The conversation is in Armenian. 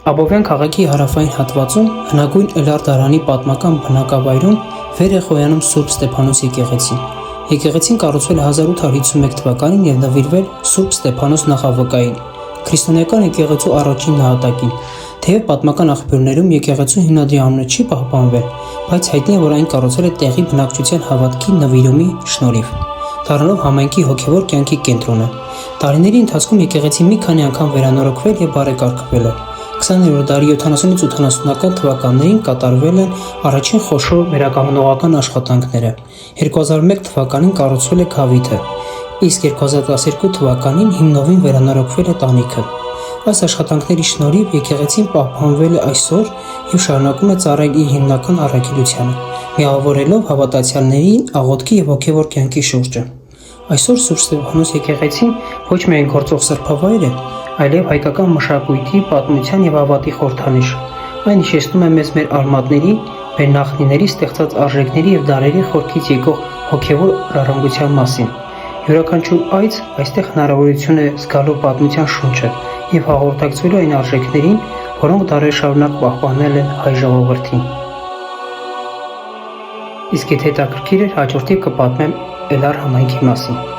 Աբովյան քաղաքի հարավային հատվածում հնագույն Էլար դարանի պատմական բնակավայրում վեր է խոյանում Սուրբ Ստեփանոս եկեղեցին։ Եկեղեցին կառուցվել 1851 թվականին և նվիրվել Սուրբ Ստեփանոս նախավկային, քրիստոնեական եկեղեցու առաջին նահատակին։ Թեև պատմական աղբյուրներում եկեղեցու հիմնադրի անունը չի պահպանվել, բայց հայտնի է, որ այն կառուցվել է տեղի բնակչության հավատքի նվիրումի շնորհիվ, դառնալով համայնքի հոգևոր կյանքի կենտրոնը։ Տարիների ընթացքում եկեղեցին մի քանի անգամ վերանորոգվել և բարեկարգվել է։ 20-րդ դարի 70-ից 80-ական թվականներին կատարվել են առաջին խոշոր վերականգնողական աշխատանքները։ 2001 թվականին կառուցվել է գավիթը, իսկ 2012 թվականին հիմնովին վերանորոգվել է տանիքը։ Այս աշխատանքների շնորհիվ եկեղեցին պահպանվել է այսօր և շարունակում է ծառայել իր հիմնական առաքելությանը, միավորելով հավատացյալներին աղոթքի և հոգևոր կյանքի շուրջը։ Այսօր Սուրբ Ստեփանոս եկեղեցին ոչ միայն գործող սրբավայր է, այլև հայկական մշակույթի, պատմության և հավատի խորհրդանիշ։ Այն հիշեցնում է մեզ մեր արմատների, մեր նախնիների ստեղծած արժեքների և դարերի խորքից եկող հոգևոր ժառանգության մասին։ Յուրաքանչյուր այց այստեղ հնարավորություն է զգալու պատմության շունչը և հաղորդակցվելու այն արժեքներին, որոնք դարեր շարունակ պահպանել են հայ ժողովրդին։ Իսկ եթե հետաքրքիր էր, հաջորդիվ կպատմեմ Էլար համայնքի մասին։